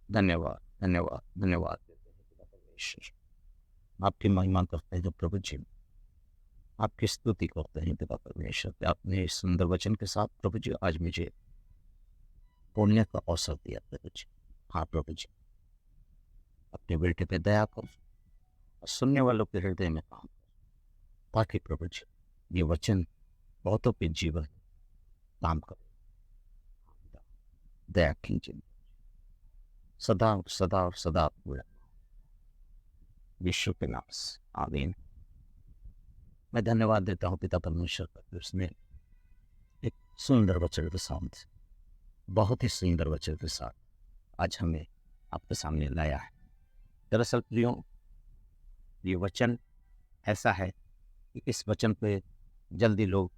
धन्यवाद, धन्यवाद, धन्यवाद देते हैं पिता परमेश्वर। आपकी महिमा करते हैं जो प्रभु जी, आपकी स्तुति करते हैं पिता परमेश्वर कि आपने इस सुंदर वचन के साथ प्रभु जी आज मुझे बोलने का अवसर दिया प्रभु जी। हाँ प्रभु जी, अपने बेटे पे दया करो और सुनने वालों के हृदय में काम करो, ताकि प्रभु जी ये वचन बहुतों के जीवन में काम करे। दया कीजिए सदा और सदा और सदा पूरा विश्व के नाम से आमीन। मैं धन्यवाद देता हूँ पिता परमेश्वर का कि उसने एक सुंदर वचन के साथ, बहुत ही सुंदर वचन के साथ आज हमें आपके सामने लाया है। दरअसल प्रियो, ये वचन ऐसा है कि इस वचन पे जल्दी लोग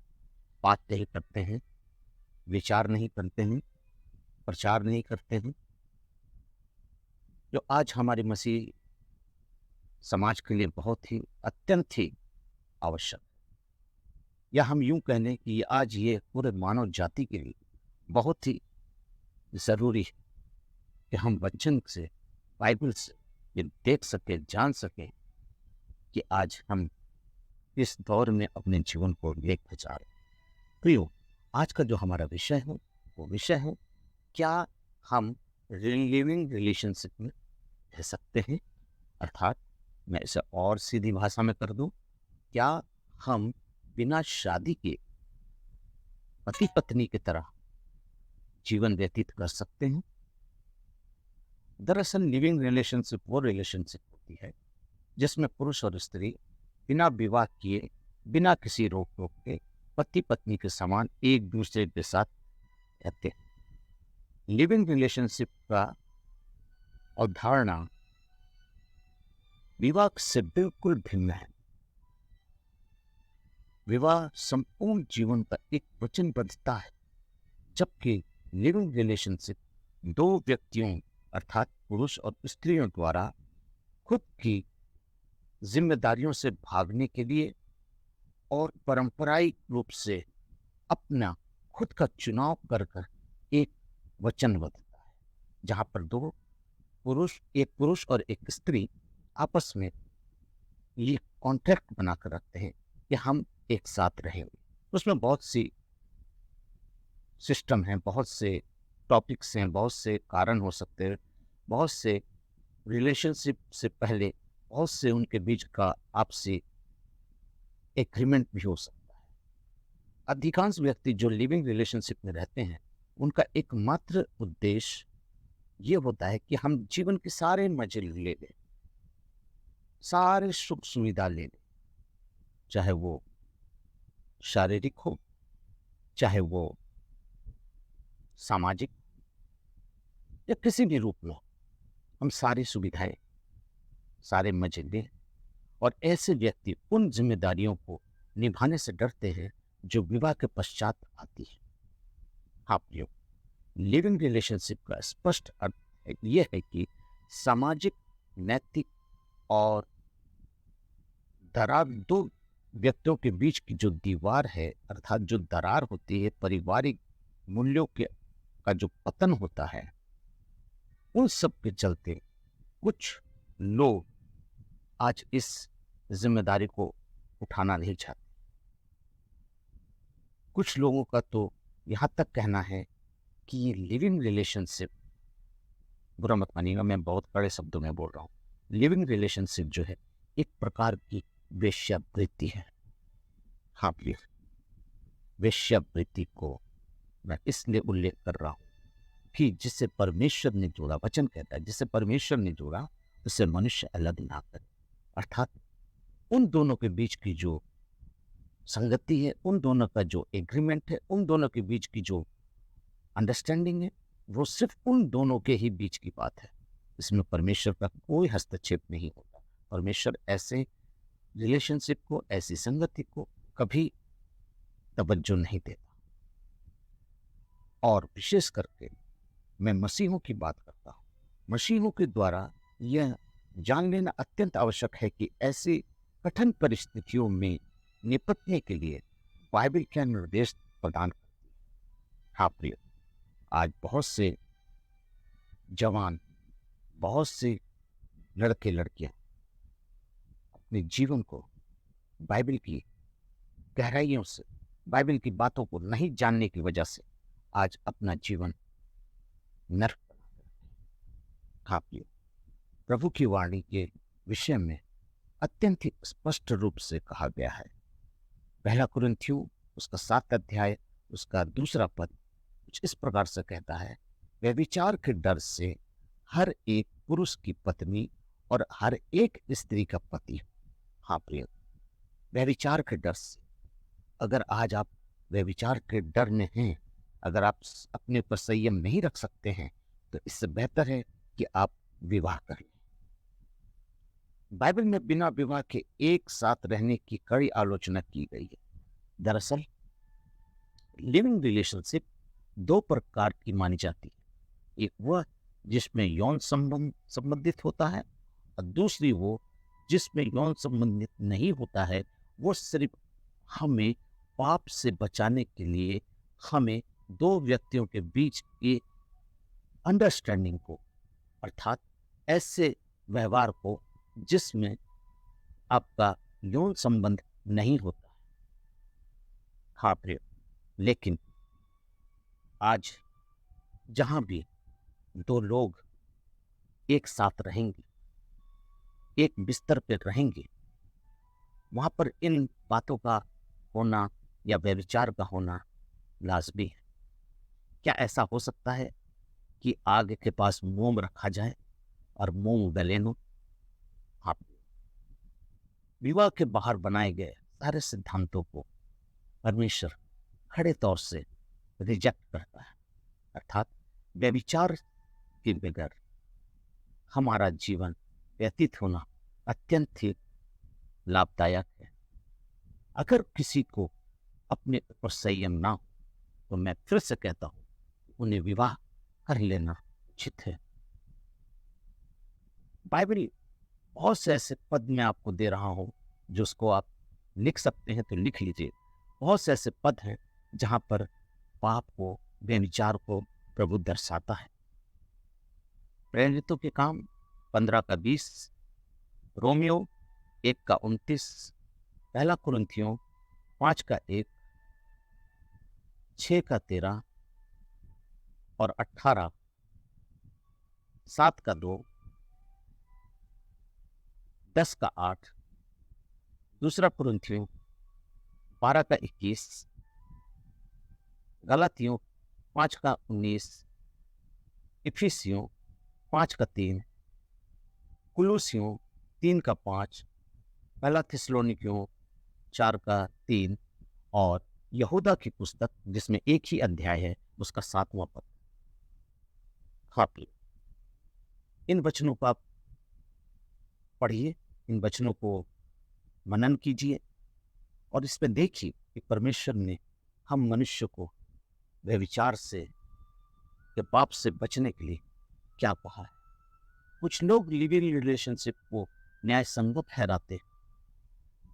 बात नहीं करते हैं, विचार नहीं करते हैं, प्रचार नहीं करते हैं, जो आज हमारे मसीह समाज के लिए बहुत ही अत्यंत ही आवश्यक, या हम यूं कह लें कि आज ये पूरे मानव जाति के लिए बहुत ही जरूरी है कि हम वचन से, बाइबल से ये देख सके, जान सके कि आज हम इस दौर में अपने जीवन को लेकर जा रहे हैं। प्रियो, आज का जो हमारा विषय है वो विषय है, क्या हम लिविंग रिलेशनशिप में रह सकते हैं? अर्थात मैं इसे और सीधी भाषा में कर दूं, क्या हम बिना शादी के पति पत्नी की तरह जीवन व्यतीत कर सकते हैं? दरअसल लिविंग रिलेशनशिप वो रिलेशनशिप होती है जिसमें पुरुष और स्त्री बिना विवाह किए, बिना किसी रोक टोक के पति पत्नी के समान एक दूसरे के साथ रहते हैं। लिविंग रिलेशनशिप का अवधारणा विवाह से बिल्कुल भिन्न है। विवाह संपूर्ण जीवन का एक वचनबद्धता है, जबकि लिविंग रिलेशनशिप दो व्यक्तियों अर्थात पुरुष और स्त्रियों द्वारा खुद की जिम्मेदारियों से भागने के लिए और पारंपरिक रूप से अपना खुद का चुनाव कर कर एक वचनबद्धता है, जहां पर एक पुरुष और एक स्त्री आपस में ये कॉन्ट्रैक्ट बनाकर रखते हैं कि हम एक साथ रहेंगे। उसमें बहुत सी सिस्टम हैं, बहुत से टॉपिक्स हैं, बहुत से कारण हो सकते हैं, बहुत से रिलेशनशिप से पहले बहुत से उनके बीच का आपसी एग्रीमेंट भी हो सकता है। अधिकांश व्यक्ति जो लिविंग रिलेशनशिप में रहते हैं, उनका एकमात्र उद्देश्य ये होता है कि हम जीवन के सारे मजे ले लें, सारे सुख सुविधा ले लें, चाहे वो शारीरिक हो, चाहे वो सामाजिक या किसी भी रूप में हो, हम सारी सुविधाएं, सारे मजे लें। और ऐसे व्यक्ति उन जिम्मेदारियों को निभाने से डरते हैं जो विवाह के पश्चात आती है। हाँ प्रियो, लिविंग रिलेशनशिप का स्पष्ट अर्थ यह है कि सामाजिक, नैतिक और दरार दो व्यक्तियों के बीच की जो दीवार है, अर्थात जो दरार होती है, पारिवारिक मूल्यों के का जो पतन होता है, उन सब के चलते कुछ लोग आज इस जिम्मेदारी को उठाना नहीं चाहते। कुछ लोगों का तो यहां तक कहना है कि ये लिविंग रिलेशनशिप, बुरा मत मानिएगा, मैं बहुत कड़े शब्दों में बोल रहा हूं, लिविंग रिलेशनशिप जो है एक प्रकार की वेश्यावृत्ति है। हाँ प्लीज, वेश्यावृत्ति को मैं इसलिए उल्लेख कर रहा हूं कि जिससे परमेश्वर ने जोड़ा, वचन कहता है जिससे परमेश्वर ने जोड़ा उससे मनुष्य अलग ना करे। अर्थात उन दोनों के बीच की जो संगति है, उन दोनों का जो एग्रीमेंट है, उन दोनों के बीच की जो अंडरस्टैंडिंग है, वो सिर्फ उन दोनों के ही बीच की बात है। इसमें परमेश्वर का कोई हस्तक्षेप नहीं होता। परमेश्वर ऐसे रिलेशनशिप को, ऐसी संगति को कभी तवज्जो नहीं देता। और विशेष करके मैं मसीहों की बात करता हूँ। मसीहों के द्वारा यह जान लेना अत्यंत आवश्यक है कि ऐसी कठिन परिस्थितियों में निपटने के लिए बाइबल क्या निर्देश प्रदान करती है। हाँ प्रिय, आज बहुत से जवान बहुत से लड़के लड़कियां अपने जीवन को बाइबल की गहराइयों से, बाइबल की बातों को नहीं जानने की वजह से आज अपना जीवन नरक बना खा पिए। प्रभु की वाणी के विषय में अत्यंत ही स्पष्ट रूप से कहा गया है। पहला कुरिन्थियों उसका 7 अध्याय उसका 2 पद कुछ इस प्रकार से कहता है, व्यभिचार के डर से हर एक पुरुष की पत्नी और हर एक स्त्री का पति। हाँ प्रिय, व्यभिचार के डर से, अगर आज आप व्यभिचार के डर में हैं, अगर आप अपने पर संयम नहीं रख सकते हैं, तो इससे बेहतर है कि आप विवाह कर लें। बाइबल में बिना विवाह के एक साथ रहने की कड़ी आलोचना की गई है। दरअसल लिविंग रिलेशनशिप 2 प्रकार की मानी जाती है। एक वह जिसमें यौन संबंध संबंधित होता है, और दूसरी वो जिसमें यौन संबंधित नहीं होता है। वो सिर्फ हमें पाप से बचाने के लिए हमें 2 व्यक्तियों के बीच के अंडरस्टैंडिंग को, अर्थात ऐसे व्यवहार को जिसमें आपका यौन संबंध नहीं होता है। हाँ प्रिय, लेकिन आज जहां भी 2 लोग एक साथ रहेंगे, एक बिस्तर पर रहेंगे, वहां पर इन बातों का होना या व्यभिचार का होना लाजमी है। क्या ऐसा हो सकता है कि आग के पास मोम रखा जाए और मोम गले न? हाँ, विवाह के बाहर बनाए गए सारे सिद्धांतों को परमेश्वर खड़े तौर से रिजेक्ट करता है। अर्थात व्यभिचार के बगैर हमारा जीवन व्यतीत होना अत्यंत ही लाभदायक है। अगर किसी को अपने ऊपर संयम ना हो, तो मैं फिर से कहता हूं, उन्हें विवाह कर लेना उचित है। बाइबल बहुत से ऐसे पद मैं आपको दे रहा हूं, जो उसको आप लिख सकते हैं तो लिख लीजिए। बहुत से ऐसे पद हैं जहां पर पाप को, व्यभिचार को प्रभु दर्शाता है। प्रेरितों के काम 15 का 20, रोमियो 1 का 29, पहला कुरिन्थियों 5 का 1, 6 का 13 और 18, 7 का 2, 10 का 8, दूसरा कुरिन्थियों 12 का 21, गलातियों 5 का 19, इफिसियों 5 का 3, कुलूसियों 3 का 5, पहला थिस्सलुनीकियों 4 का 3 और यहूदा की पुस्तक जिसमें एक ही अध्याय है उसका 7वां पद। हाँ, इन वचनों को आप पढ़िए, इन वचनों को मनन कीजिए और इसमें देखिए कि परमेश्वर ने हम मनुष्य को व्यभिचार से के पाप से बचने के लिए क्या कहा है। कुछ लोग लिविंग रिलेशनशिप को न्याय संगत ठहराते,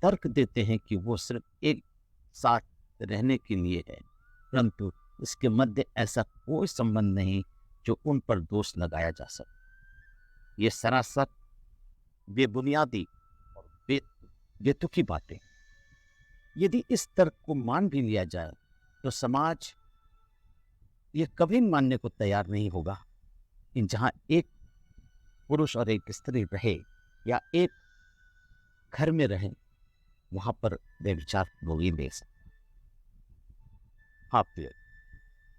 तर्क देते हैं कि वो सिर्फ एक साथ रहने के लिए है, परंतु इसके मध्य ऐसा कोई संबंध नहीं जो उन पर दोष लगाया जा सके। ये सरासर बेबुनियादी और बेतुकी बातें। यदि इस तर्क को मान भी लिया जाए तो समाज ये कभी मानने को तैयार नहीं होगा कि जहां एक पुरुष और एक स्त्री रहे या एक घर में रहे, वहां पर व्यभिचार होगी दे सकते। हाँ प्रिय,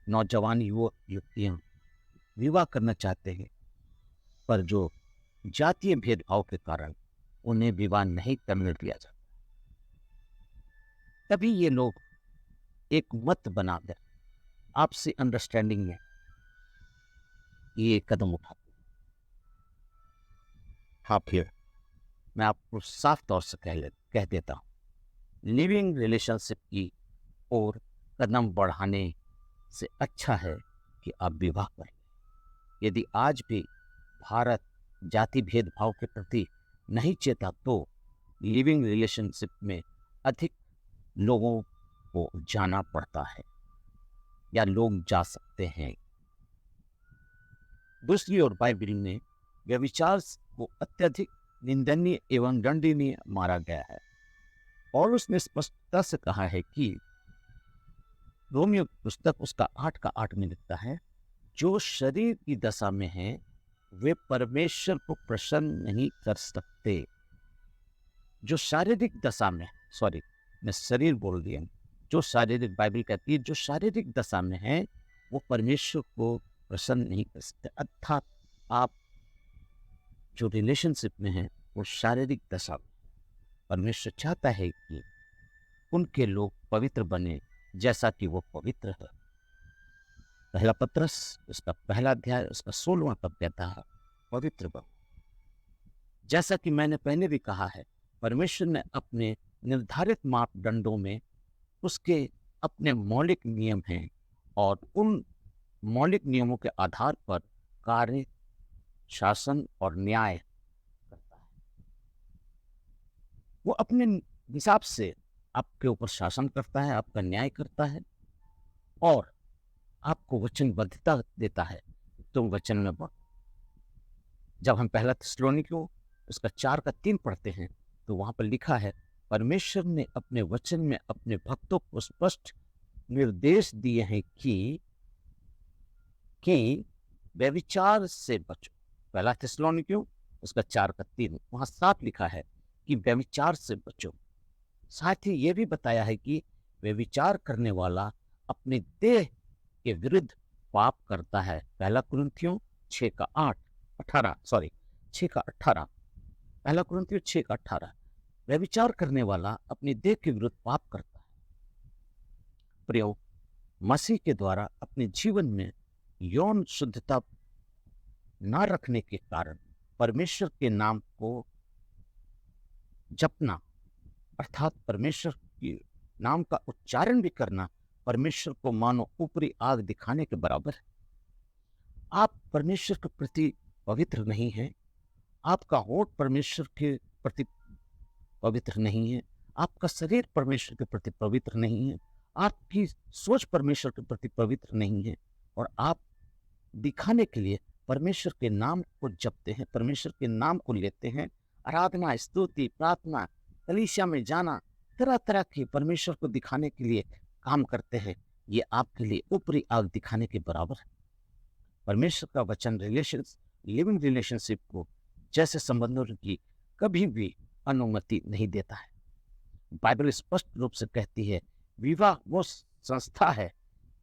नौजवान युवक युवतियां विवाह करना चाहते हैं, पर जो जातीय भेदभाव के कारण उन्हें विवाह नहीं करने दिया जाता, तभी ये लोग एक मत बनाकर आपसी अंडरस्टैंडिंग में ये कदम उठाते। हाँ फिर मैं आपको साफ तौर से कह देता हूं, लिविंग रिलेशनशिप की ओर कदम बढ़ाने से अच्छा है कि आप विवाह करें। यदि आज भी भारत जाति भेदभाव के प्रति नहीं चेता, तो लिविंग रिलेशनशिप में अधिक लोगों को जाना पड़ता है या लोग जा सकते हैं। दूसरी ओर बाइबल ने व्यभिचार को अत्यधिक निंदनीय एवं दंडनीय माना गया है। और उसने स्पष्टता से कहा है कि रोमियो पुस्तक उसका 8 में लिखता है, जो शरीर की दशा में है वे परमेश्वर को प्रसन्न नहीं कर सकते। जो शारीरिक दशा में, सॉरी मैं शरीर बोल दिया, जो शारीरिक, बाइबल कहती है जो शारीरिक दशा में है वो परमेश्वर को प्रसन्न नहीं कर सकते। अर्थात आप जो रिलेशनशिप में हैं वो शारीरिक दशा में, परमेश्वर चाहता है कि उनके लोग पवित्र बने जैसा कि वो पवित्र है। पहला पत्रस उसका 1 अध्याय उसका 16वां पद कहता है, पवित्र बनो। जैसा कि मैंने पहले भी कहा है, परमेश्वर ने अपने निर्धारित मापदंडों में उसके अपने मौलिक नियम हैं और उन मौलिक नियमों के आधार पर कार्य, शासन और न्याय करता है। वो अपने हिसाब से आपके ऊपर शासन करता है, आपका न्याय करता है और आपको वचनबद्धता देता है, तुम वचन में बढ़ो। जब हम 1 थिस्सलुनीकियों उसका 4:3 पढ़ते हैं तो वहां पर लिखा है, परमेश्वर ने अपने वचन में अपने भक्तों को स्पष्ट निर्देश दिए हैं कि व्यभिचार से बचो। 1 थिस्सलुनीकियों उसका 4:3 वहां साफ लिखा है कि व्यभिचार से बचो। साथ ही यह भी बताया है कि व्यभिचार करने वाला अपने देह के विरुद्ध पाप करता है। 1 कुरिन्थियों 6:18 1 कुरिन्थियों 6:18 व्यभिचार करने वाला अपने देह के विरुद्ध पाप करता है। प्रियो, मसीह के द्वारा अपने जीवन में यौन शुद्धता न रखने के कारण परमेश्वर के नाम को जपना, अर्थात परमेश्वर के नाम का उच्चारण भी करना, परमेश्वर को मानो ऊपरी आग दिखाने के बराबर है। आप परमेश्वर के प्रति पवित्र नहीं हैं, आपका होठ परमेश्वर के प्रति पवित्र नहीं है, आपका शरीर परमेश्वर के प्रति पवित्र नहीं है, आपकी सोच परमेश्वर के प्रति पवित्र नहीं है, और आप दिखाने के लिए परमेश्वर के नाम को जपते हैं, परमेश्वर के नाम को लेते हैं, आराधना, स्तुति, प्रार्थना, कलीसिया में जाना, तरह तरह के परमेश्वर को दिखाने के लिए काम करते हैं। ये आपके लिए ऊपरी आग दिखाने के बराबर है। परमेश्वर का वचन लिविंग रिलेशनशिप को जैसे संबंधों की कभी भी अनुमति नहीं देता है। बाइबल स्पष्ट रूप से कहती है, विवाह वो संस्था है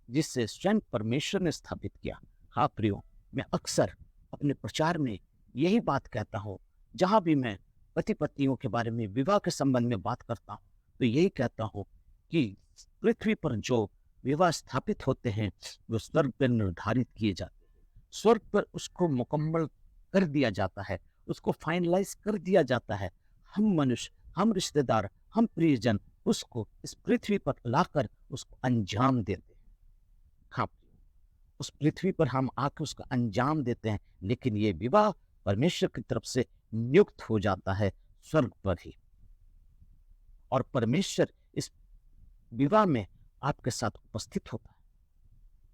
जिससे स्वयं परमेश्वर ने स्थापित किया। हाँ प्रियो, मैं अक्सर अपने प्रचार में यही बात कहता हूँ, जहां भी मैं पति पत्नियों के बारे में, विवाह के संबंध में बात करता हूँ, तो यही कहता हूँ कि पृथ्वी पर जो विवाह स्थापित होते हैं वो स्वर्ग पर निर्धारित किए जाते हैं, स्वर्ग पर उसको मुकम्मल कर दिया जाता है, उसको फाइनलाइज कर दिया जाता है। हम मनुष्य, हम रिश्तेदार, हम प्रियजन उसको इस पृथ्वी पर लाकर उसको अंजाम देते हैं। हाँ, उस पृथ्वी पर हम आकर उसका अंजाम देते हैं, लेकिन ये विवाह परमेश्वर की तरफ से नियुक्त हो जाता है स्वर्ग पर ही, और परमेश्वर इस विवाह में आपके साथ उपस्थित होता है।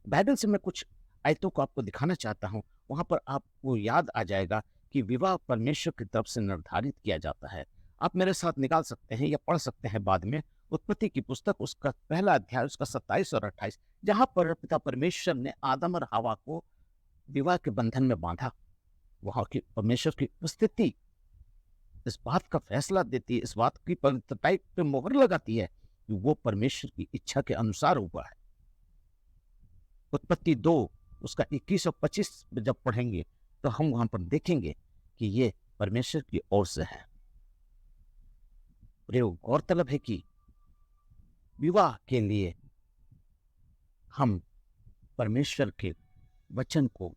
बाइबल से मैं कुछ आयतों को आपको दिखाना चाहता हूं, वहां पर आपको याद आ जाएगा कि विवाह परमेश्वर की तरफ से निर्धारित किया जाता है। आप मेरे साथ निकाल सकते हैं या पढ़ सकते हैं बाद में, उत्पत्ति की पुस्तक उसका 1 अध्याय उसका 27 और 28, जहां पर पिता परमेश्वर ने आदम और हवा को विवाह के बंधन में बांधा। वहां की परमेश्वर की उपस्थिति इस बात का फैसला देती है, इस बात की पवित्रता पे मोहर लगाती है कि वो परमेश्वर की इच्छा के अनुसार हुआ है। उत्पत्ति 2 उसका 21 और 25 जब पढ़ेंगे तो हम वहां पर देखेंगे कि ये परमेश्वर की ओर से है। गौरतलब है कि विवाह के लिए हम परमेश्वर के वचन को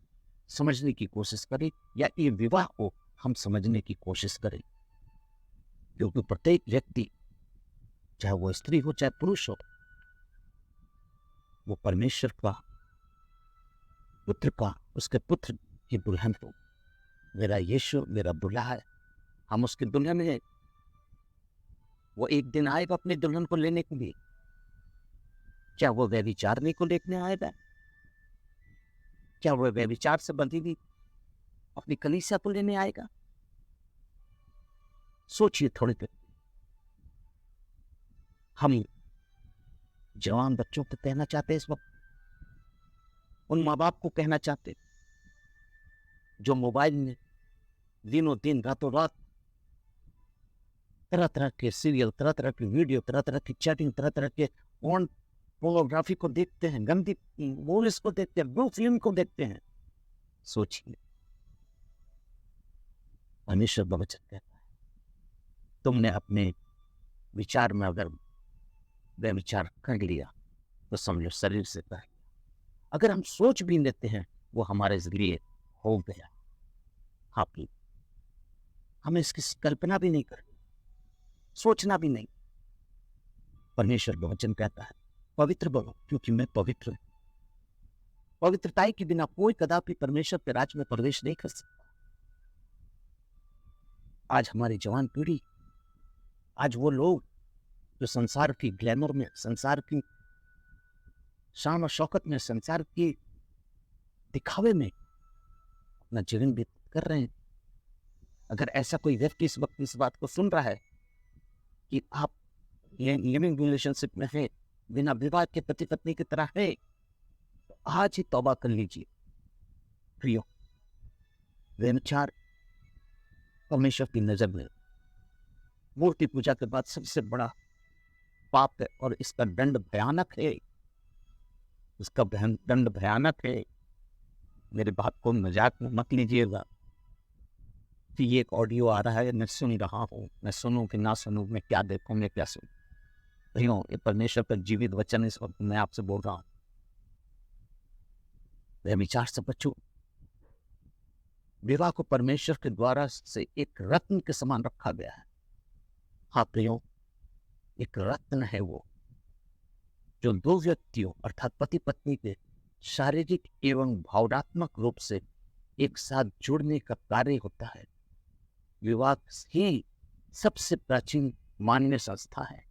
समझने की कोशिश करें, या ये विवाह को हम समझने की कोशिश करें, क्योंकि प्रत्येक व्यक्ति, चाहे वो स्त्री हो चाहे पुरुष हो, वो परमेश्वर का पुत्र का, उसके पुत्र की दुल्हन हो। मेरा यीशु मेरा दूल्हा है, हम उसकी दुल्हन है। वो एक दिन आएगा अपने दुल्हन को लेने के लिए। क्या वो व्यभिचारनी को लेने आएगा? क्या वो व्यभिचार से बंधी हुई अपनी कलीसिया को लेने आएगा? सोचिए थोड़ी देर। हम जवान बच्चों को कहना चाहते हैं इस वक्त, उन माँ बाप को कहना चाहते हैं जो मोबाइल में दिनों दिन रातों रात तरह तरह के सीरियल, तरह तरह की वीडियो, तरह तरह की चैटिंग, तरह तरह के पोर्नोग्राफी को देखते हैं, गंदी मूवीज को देखते हैं, ब्लू फिल्म को देखते हैं। सोचिए, परमेश्वर वचन कहता है तुमने अपने विचार में अगर वे विचार कर लिया तो समझो शरीर से कर लिया। अगर हम सोच भी लेते हैं वो हमारे लिए हो गया। हाँ प्लीज, हमें इसकी कल्पना भी नहीं करनी, सोचना भी नहीं। परमेश्वर का वचन कहता है पवित्र बनो क्योंकि मैं पवित्र हूं। पवित्रता के बिना कोई कदापि परमेश्वर के राज में प्रवेश नहीं कर सकता। आज हमारी जवान पीढ़ी, आज वो लोग जो संसार की ग्लैमर में, संसार की शान और शौकत में, संसार की दिखावे में अपना जीवन व्यतीत कर रहे हैं, अगर ऐसा कोई व्यक्ति इस वक्त इस बात को सुन रहा है कि आप लिविंग रिलेशनशिप में है, बिना विवाह के पति पत्नी की तरह है, तो आज ही तौबा कर लीजिए। प्रियो, व्यभिचार परमेश्वर की नजर में मूर्ति पूजा के बाद सबसे बड़ा पाप है और इसका दंड भयानक है। इसका दंड भयानक है। मेरे बात को मजाक में मत लीजिएगा कि ये एक ऑडियो आ रहा है, मैं सुन रहा हूँ, मैं सुनूं कि ना सुनूं, मैं क्या देखूं, मैं क्या सुनूं। भैया, ये परमेश्वर का जीवित वचन इस वक्त मैं आपसे बोल रहा हूँ। व्यभिचार से बचो। विवाह को परमेश्वर के द्वारा से एक रत्न के समान रखा गया है। हाँ प्रियो, एक रत्न है वो जो दो व्यक्तियों अर्थात पति पत्नी के शारीरिक एवं भावनात्मक रूप से एक साथ जुड़ने का कार्य होता है। विवाह ही सबसे प्राचीन मान्य संस्था है।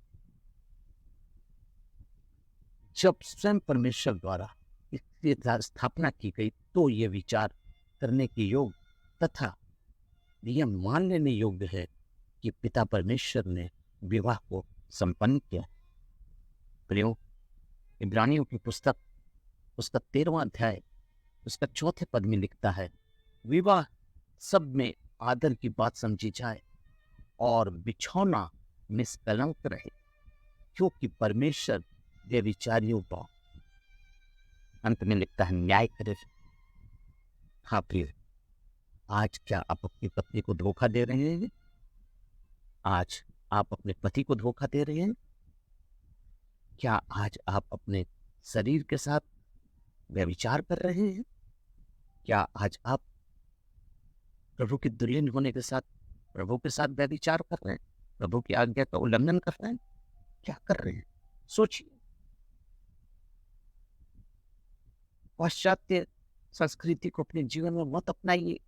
जब स्वयं परमेश्वर द्वारा इसकी स्थापना की गई तो ये विचार करने के योग तथा यह मान लेने योग्य है कि पिता परमेश्वर ने विवाह को संपन्न किया। प्रियो, इब्रानियों की पुस्तक उसका 13वां अध्याय उसका 4थे पद में लिखता है, विवाह सब में आदर की बात समझी जाए और बिछौना निष्कलंक रहे, क्योंकि परमेश्वर व्यभिचारियों का, अंत में लिखता है, न्याय करे। हाँ प्रिय, आज क्या आप अपनी पत्नी को धोखा दे रहे हैं? आज आप अपने पति को धोखा दे रहे हैं? क्या आज आप अपने शरीर के साथ व्यभिचार कर रहे हैं? क्या आज आप प्रभु की दुल्हन होने के साथ प्रभु के साथ व्यभिचार कर रहे हैं? प्रभु की आज्ञा का उल्लंघन कर रहे हैं? क्या कर रहे हैं? सोचिए। पाश्चात्य संस्कृति को अपने जीवन में मत अपनाइए।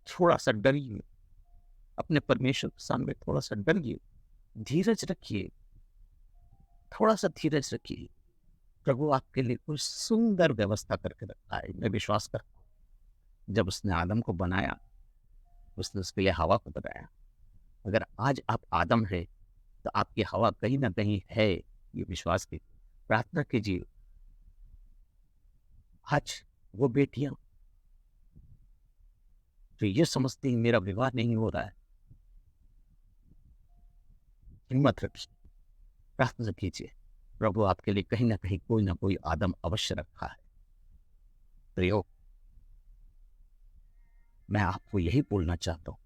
थोड़ा सा डरिए, अपने परमेश्वर के सामने थोड़ा सा डरिए, धीरज रखिए, थोड़ा सा धीरज रखिए। प्रभु आपके लिए कोई सुंदर व्यवस्था करके रखा है। मैं विश्वास करता हूँ जब उसने आदम को बनाया, उसने उसके लिए हवा को बनाया। अगर आज आप आदम है तो आपकी हवा कहीं ना कहीं है, ये विश्वास कीजिए, प्रार्थना कीजिए। आज वो बेटियां तो ये समझती हैं मेरा विवाह नहीं हो रहा है, हिम्मत रखिए, प्रार्थना कीजिए। प्रभु आपके लिए कहीं ना कहीं कोई ना कोई आदम अवश्य रखा है। प्रियो, मैं आपको यही बोलना चाहता हूं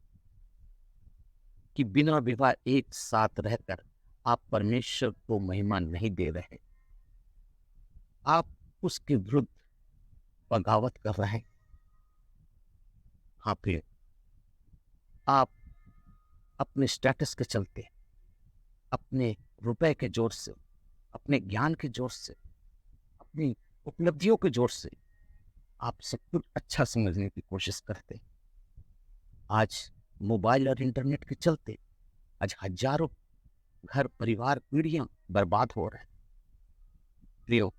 कि बिना विवाह एक साथ रहकर आप परमेश्वर को महिमा नहीं दे रहे, आप उसके विरुद्ध बगावत कर रहे हैं। हाँ प्रिय, आप अपने स्टेटस के चलते, अपने रुपए के जोर से, अपने ज्ञान के जोर से, अपनी उपलब्धियों के जोर से आप सब कुछ अच्छा समझने की कोशिश करते। आज मोबाइल और इंटरनेट के चलते आज हजारों घर, परिवार, पीढ़ियां बर्बाद हो रहे हैं। प्रियो,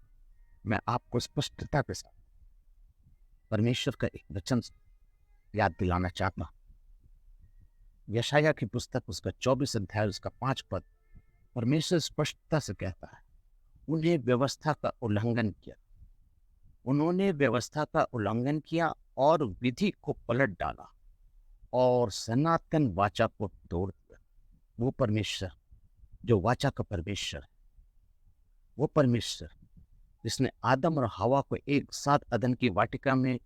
मैं आपको स्पष्टता के साथ परमेश्वर का एक वचन याद दिलाना चाहता हूं। यशाया की पुस्तक उसका 24 अध्याय उसका 5 पद, परमेश्वर स्पष्टता से कहता है, उन्हें व्यवस्था का उल्लंघन किया, उन्होंने व्यवस्था का उल्लंघन किया और विधि को पलट डाला और सनातन वाचा को तोड़ दिया। वो परमेश्वर जो वाचा का परमेश्वर है, वो परमेश्वर जिसने आदम और हवा को एक साथ अदन की वाटिका में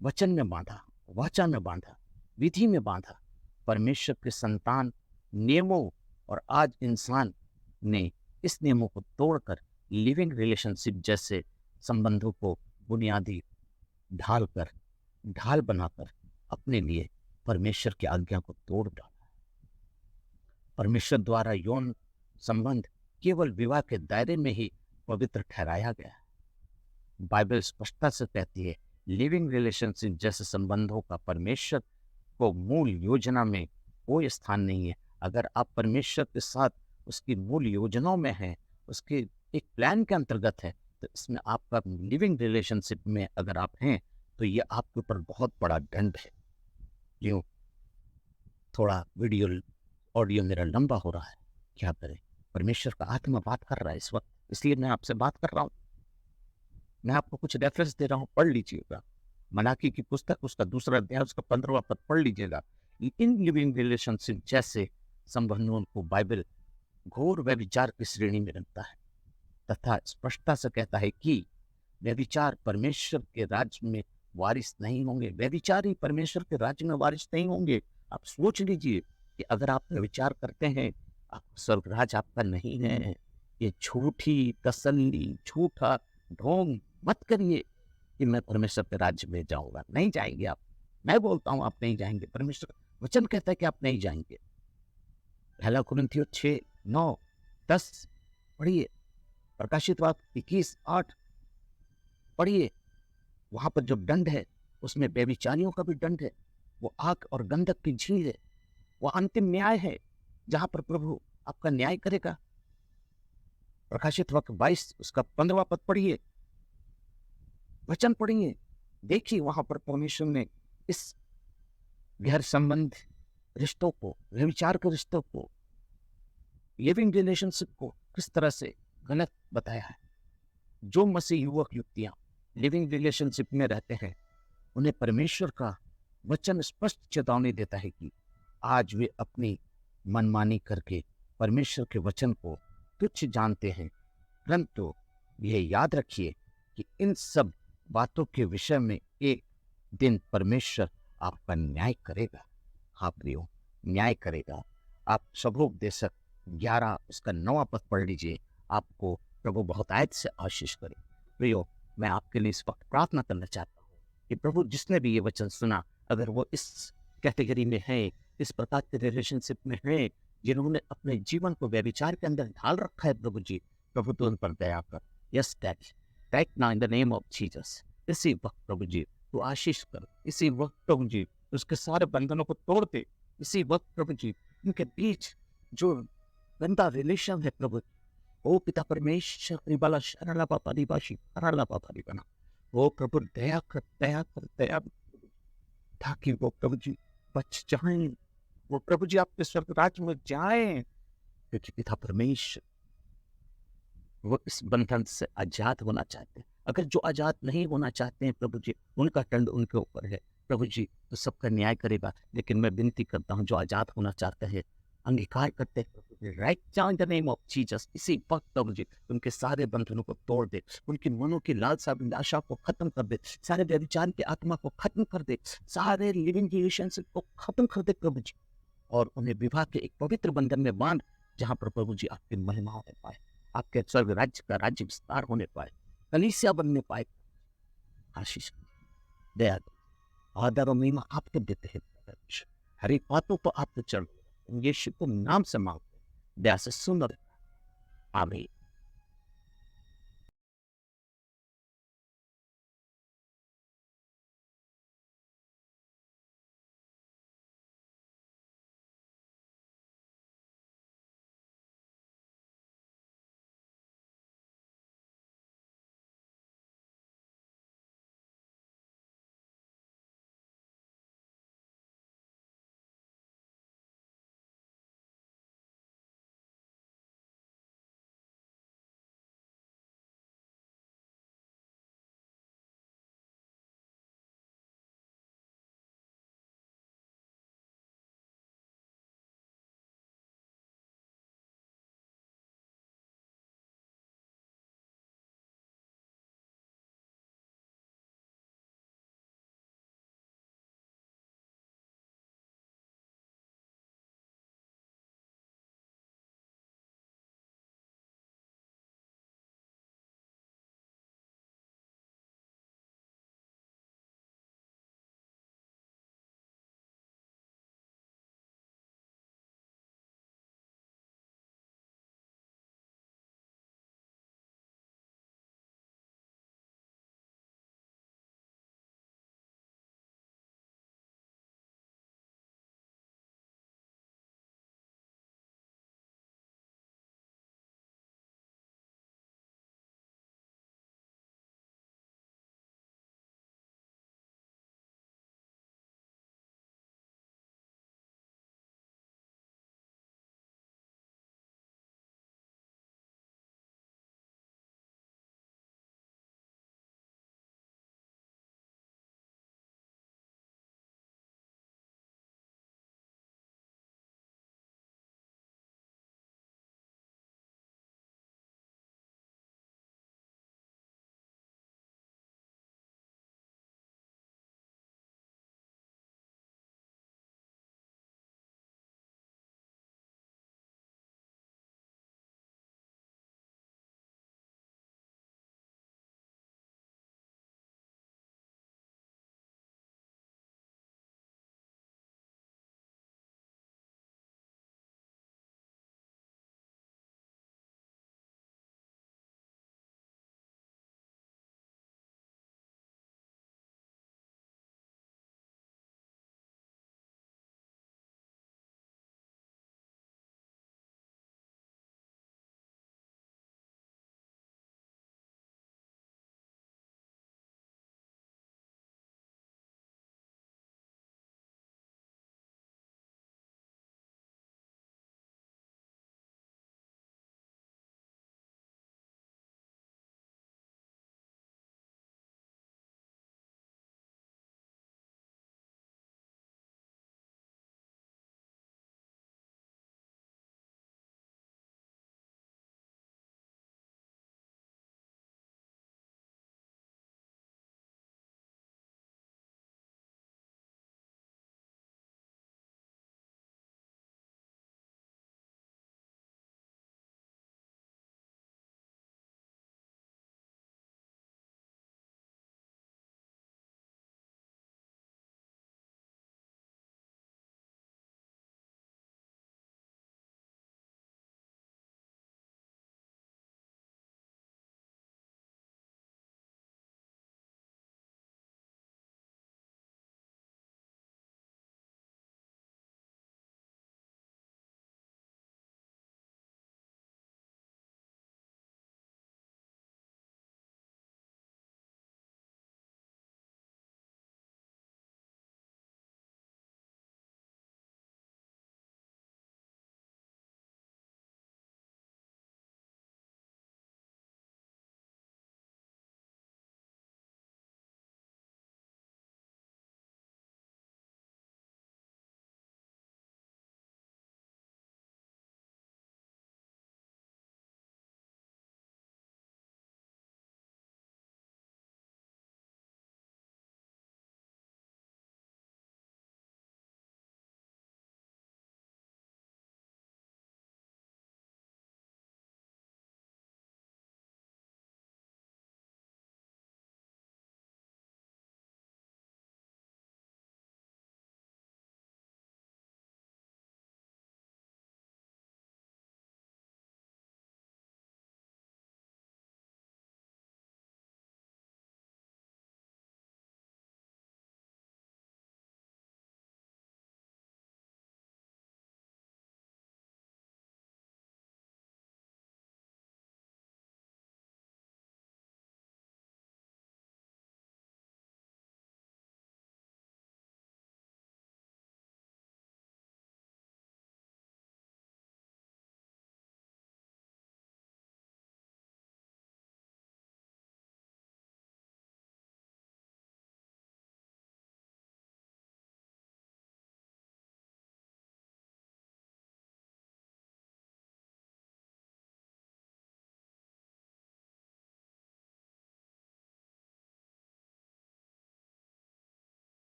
वचन में बांधा, वाचा में बांधा, विधि में बांधा, परमेश्वर के संतान नियमों, और आज इंसान ने इस नियमों को तोड़कर लिविंग रिलेशनशिप जैसे संबंधों को बुनियादी ढाल बनाकर अपने लिए परमेश्वर की आज्ञा को तोड़ डाला। परमेश्वर द्वारा यौन संबंध केवल विवाह के दायरे में ही पवित्र ठहराया गया है। बाइबल स्पष्टता से कहती है, लिविंग रिलेशनशिप जैसे संबंधों का परमेश्वर को मूल योजना में कोई स्थान नहीं है। अगर आप परमेश्वर के साथ उसकी मूल योजनाओं में हैं, उसके एक प्लान के अंतर्गत है, तो इसमें आपका लिविंग रिलेशनशिप में अगर आप हैं तो ये आपके ऊपर बहुत बड़ा दंड है। क्यों? थोड़ा ऑडियो मेरा लंबा हो रहा है, क्या करें, परमेश्वर का आत्मा बात कर रहा है इस वक्त, इसलिए मैं आपसे बात कर रहा हूँ। मैं आपको कुछ रेफरेंस दे रहा हूँ, पढ़ लीजिएगा। मलाकी की पुस्तक उसका 2 अध्याय उसका 15वां पद पढ़ लीजिएगा। इन लिविंग रिलेशनशिप जैसे संबंधों को बाइबल घोर व्यभिचार की श्रेणी में रखता है तथा स्पष्टता से कहता है कि व्यभिचार परमेश्वर के राज्य में वारिस नहीं होंगे। व्यभिचारी परमेश्वर के राज्य में वारिस नहीं होंगे। आप सोच लीजिए कि अगर आप व्यभिचार करते हैं, आप स्वर्ग राज आपका नहीं है। ये झूठी तसल्ली, झूठा ढोंग मत करिए कि मैं परमेश्वर के राज्य में जाऊंगा। नहीं जाएंगे आप। मैं बोलता हूं आप नहीं जाएंगे। परमेश्वर वचन कहता है कि आप नहीं जाएंगे। पहला कुरिन्थियों 6:9-10 पढ़िए, प्रकाशित वाक्य 21:8 पढ़िए। वहां पर जो दंड है उसमें व्यभिचारियों का भी दंड है। वो आग और गंधक की झील है। वो अंतिम न्याय है जहां पर प्रभु आपका न्याय करेगा। प्रकाशित वाक्य 22 उसका 15वां पद पढ़िए, वचन पढ़िए, देखिए वहां पर परमेश्वर ने इस गैर संबंध रिश्तों को, व्यभिचार के रिश्तों को, लिविंग रिलेशनशिप को किस तरह से गलत बताया है। जो मसीह युवक युवतियां लिविंग रिलेशनशिप में रहते हैं, उन्हें परमेश्वर का वचन स्पष्ट चेतावनी देता है कि आज वे अपनी मनमानी करके परमेश्वर के वचन को तुच्छ जानते हैं, परंतु यह याद रखिए कि इन सब बातों के विषय में एक दिन परमेश्वर आपका न्याय करेगा। हाँ प्रियो, न्याय करेगा। आप सबोपदेशक 11 उसका 9वां पद पढ़ लीजिए। आपको प्रभु बहुत आयत से आशीष करे। प्रियो, मैं आपके लिए इस वक्त प्रार्थना करना चाहता हूँ कि प्रभु जिसने भी ये वचन सुना, अगर वो इस कैटेगरी में है, इस प्रकार के रिलेशनशिप में है, जिन्होंने अपने जीवन को व्यभिचार के अंदर ढाल रखा है, प्रभु जी, प्रभु तो उन पर दया कर। Yes dad, right now in the name of Jesus, इसी वक्त प्रभु जी तू आशीष कर। इसी वक्त प्रभु जी उसके सारे बंधनों को तोड़ दे। इसी वक्त प्रभु जी उनके बीच जो गंदा रिलेशन है प्रभु, ओ पिता परमेश्वर त्रिबाला शरणा पापा निवासी कराला पापा निवाना, ओ प्रभु दया कर, दया कर, दया, ताकि वो प्रभु जी बच जाएं, वो प्रभु जी आपके स्वर्ग राज्य में जाएं, क्योंकि पिता परमेश्वर वो इस बंधन से आजाद होना चाहते हैं। अगर जो आजाद नहीं होना चाहते हैं प्रभु जी, उनका दंड उनके ऊपर है। प्रभु जी तो सबका न्याय करेगा, लेकिन मैं विनती करता हूँ जो आजाद होना चाहते हैं, अंगीकार करते हैं प्रभु जी, right now in the name of Jesus, इसी वक्त प्रभु जी उनके सारे बंधनों को तोड़ दे, उनकी मनों की लालसा अभिलाषा को खत्म कर दे, सारे व्यभिचार की आत्मा को खत्म कर दे, सारे लिविंग रिलेशनशिप को खत्म कर दे प्रभु जी, और उन्हें विवाह के एक पवित्र बंधन में बांध, जहाँ पर प्रभु जी आपकी महिमा होने पाए, आपके स्वर्ग राज्य का राज्य विस्तार होने पाए, कलीसिया बनने पाए। आशीष दया आदर और महिमा आपको देते हैं। हर एक बातों पर आपको चढ़ यीशु को नाम से मांगते, दया से सुंदर आमीन।